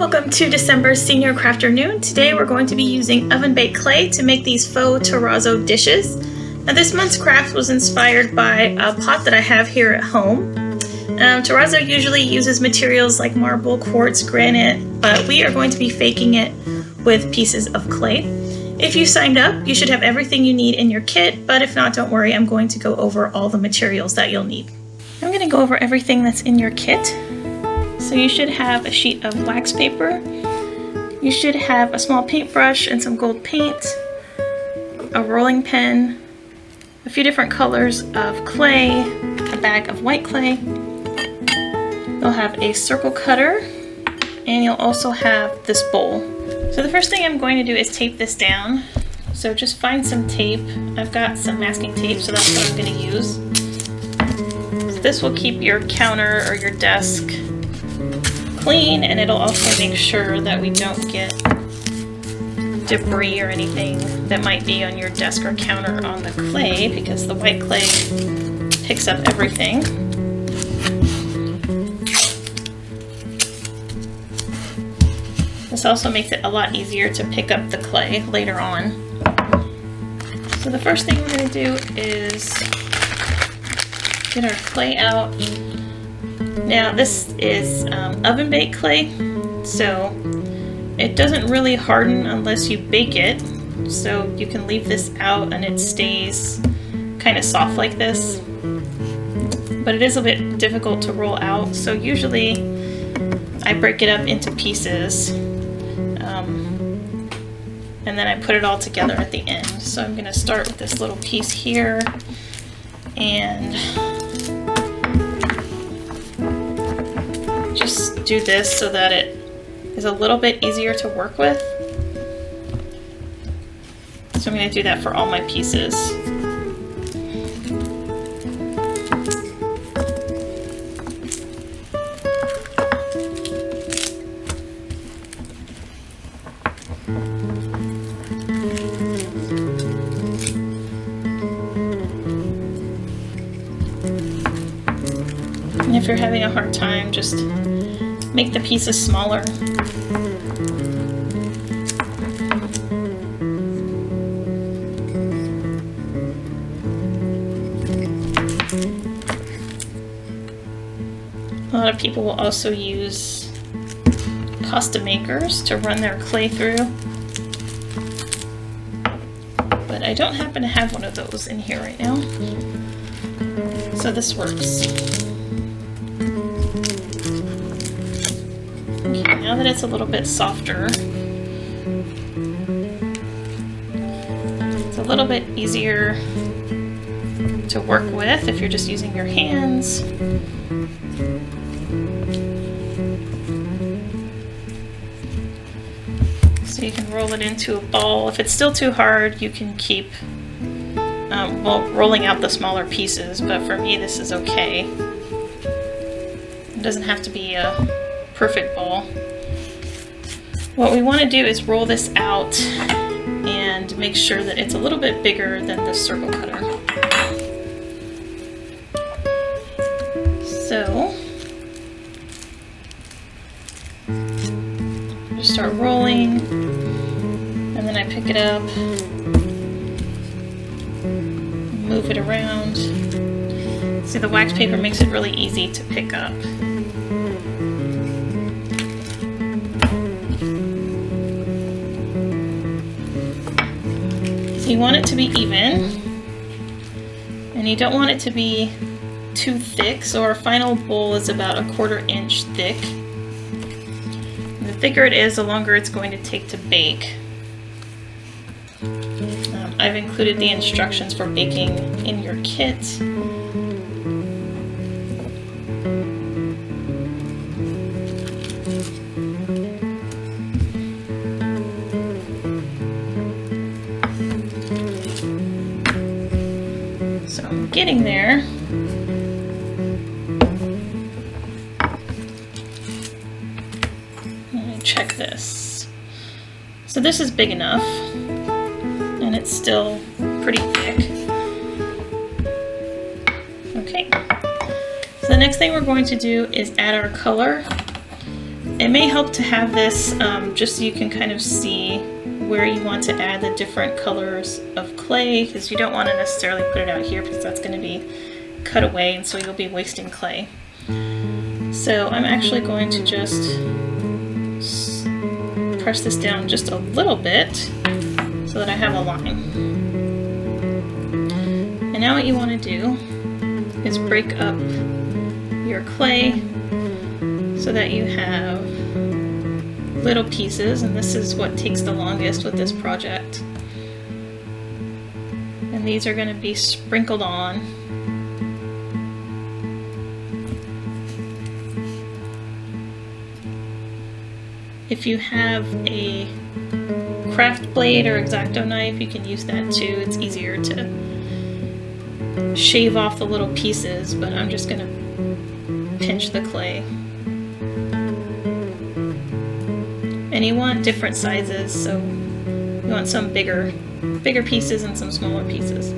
Welcome to December's Senior Crafternoon. Today we're going to be using oven-baked clay to make these faux terrazzo dishes. Now this month's craft was inspired by a pot that I have here at home. Terrazo usually uses materials like marble, quartz, granite, but we are going to be faking it with pieces of clay. If you signed up, you should have everything you need in your kit, but if not, don't worry, I'm going to go over all the materials that you'll need. I'm going to go over everything that's in your kit. So you should have a sheet of wax paper. You should have a small paintbrush and some gold paint, a rolling pin, a few different colors of clay, a bag of white clay. You'll have a circle cutter, and you'll also have this bowl. So the first thing I'm going to do is tape this down. So just find some tape. I've got some masking tape, so that's what I'm going to use. So this will keep your counter or your desk clean, and it'll also make sure that we don't get debris or anything that might be on your desk or counter on the clay, because the white clay picks up everything. This also makes it a lot easier to pick up the clay later on. So the first thing we're going to do is get our clay out. Now this is oven-baked clay, so it doesn't really harden unless you bake it, so you can leave this out and it stays kind of soft like this. But it is a bit difficult to roll out, so usually I break it up into pieces, and then I put it all together at the end. So I'm going to start with this little piece here, and just do this so that it is a little bit easier to work with. So I'm going to do that for all my pieces. And if you're having a hard time, just make the pieces smaller. A lot of people will also use pasta makers to run their clay through, but I don't happen to have one of those in here right now, so this works. Okay, now that it's a little bit softer, it's a little bit easier to work with if you're just using your hands. So you can roll it into a ball. If it's still too hard, you can keep rolling out the smaller pieces, but for me this is okay. It doesn't have to be a perfect ball. What we want to do is roll this out and make sure that it's a little bit bigger than the circle cutter. So just start rolling, and then I pick it up, move it around. See, the wax paper makes it really easy to pick up. You want it to be even, and you don't want it to be too thick, so our final bowl is about 1/4 inch thick. The thicker it is, the longer it's going to take to bake. I've included the instructions for baking in your kit. So I'm getting there. Let me check this. So this is big enough, and it's still pretty thick. Okay. So the next thing we're going to do is add our color. It may help to have this just so you can kind of see where you want to add the different colors of clay, because you don't want to necessarily put it out here because that's going to be cut away and so you'll be wasting clay. So I'm actually going to just press this down just a little bit so that I have a line. And now what you want to do is break up your clay so that you have little pieces, and this is what takes the longest with this project. And these are going to be sprinkled on. If you have a craft blade or X-Acto knife, you can use that too. It's easier to shave off the little pieces, but I'm just going to pinch the clay. And you want different sizes, so you want some bigger pieces and some smaller pieces.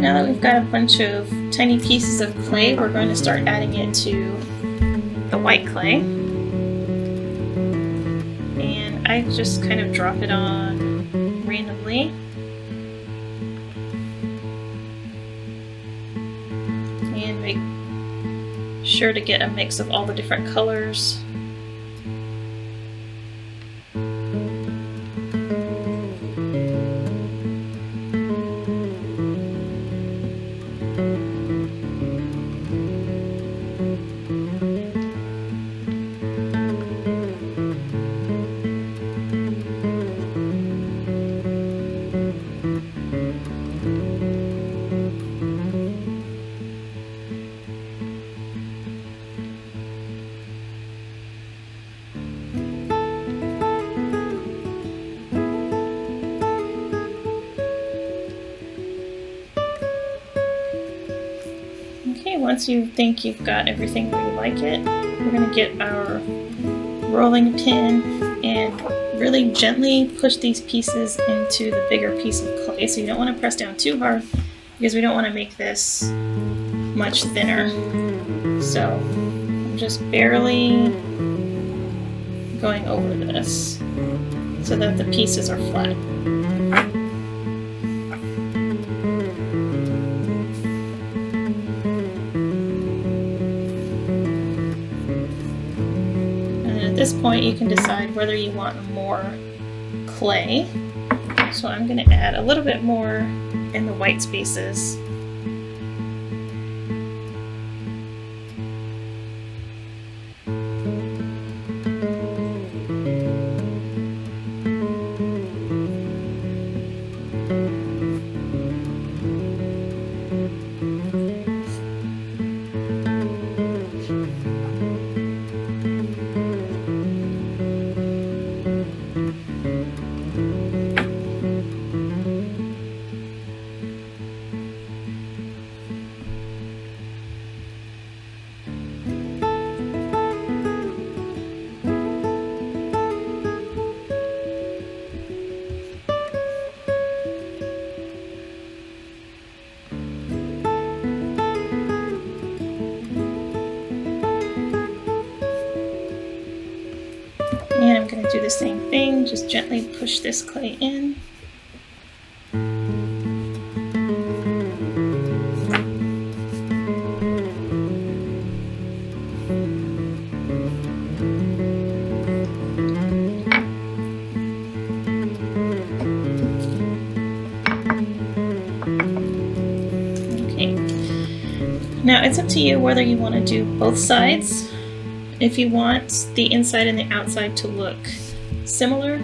Now that we've got a bunch of tiny pieces of clay, we're going to start adding it to the white clay. And I just kind of drop it on randomly. And make sure to get a mix of all the different colors. Okay, once you think you've got everything where you like it, we're going to get our rolling pin and really gently push these pieces into the bigger piece of clay. So you don't want to press down too hard because we don't want to make this much thinner. So I'm just barely going over this so that the pieces are flat. At this point you can decide whether you want more clay. So I'm going to add a little bit more in the white spaces. And I'm going to do the same thing, just gently push this clay in. Okay. Now it's up to you whether you want to do both sides. If you want the inside and the outside to look similar,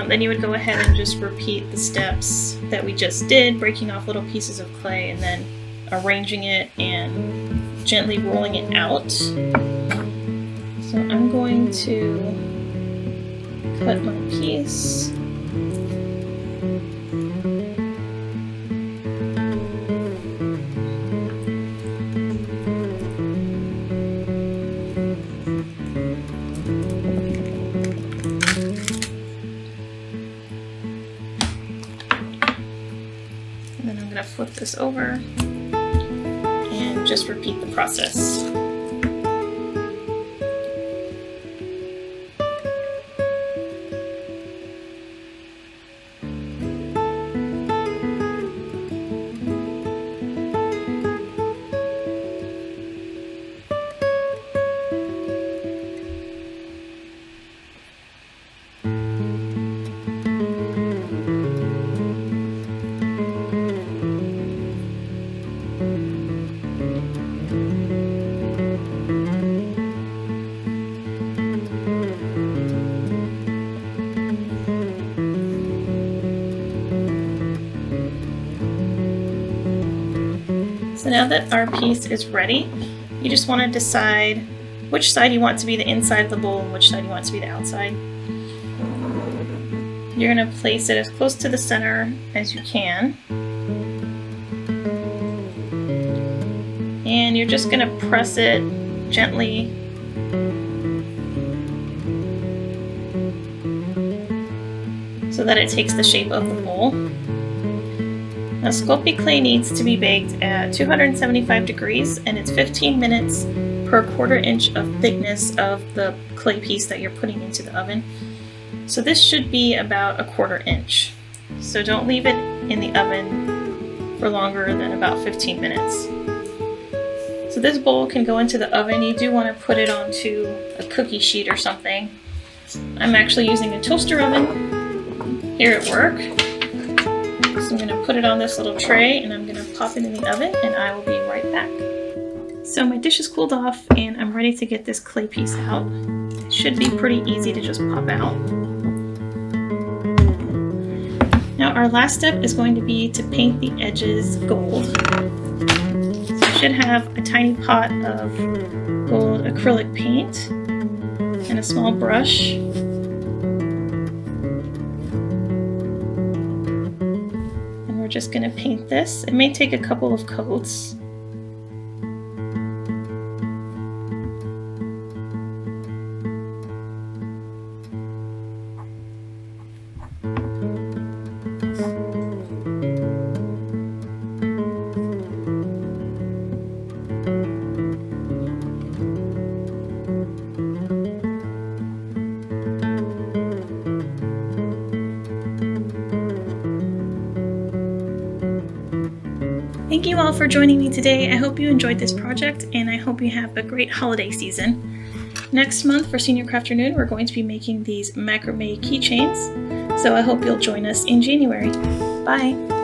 then you would go ahead and just repeat the steps that we just did, breaking off little pieces of clay and then arranging it and gently rolling it out. So I'm going to cut my piece. And then I'm going to flip this over and just repeat the process. So now that our piece is ready, you just want to decide which side you want to be the inside of the bowl and which side you want to be the outside. You're going to place it as close to the center as you can. And you're just going to press it gently so that it takes the shape of the bowl. Now, Sculpey clay needs to be baked at 275 degrees, and it's 15 minutes per 1/4 inch of thickness of the clay piece that you're putting into the oven. So this should be about 1/4 inch. So don't leave it in the oven for longer than about 15 minutes. So this bowl can go into the oven. You do want to put it onto a cookie sheet or something. I'm actually using a toaster oven here at work. So I'm going to put it on this little tray and I'm going to pop it in the oven and I will be right back. So my dish is cooled off and I'm ready to get this clay piece out. It should be pretty easy to just pop out. Now our last step is going to be to paint the edges gold. So you should have a tiny pot of gold acrylic paint and a small brush. Just going to paint this. It may take a couple of coats. Thank you all for joining me today. I hope you enjoyed this project and I hope you have a great holiday season. Next month for Senior Crafternoon, we're going to be making these macrame keychains, so I hope you'll join us in January. Bye!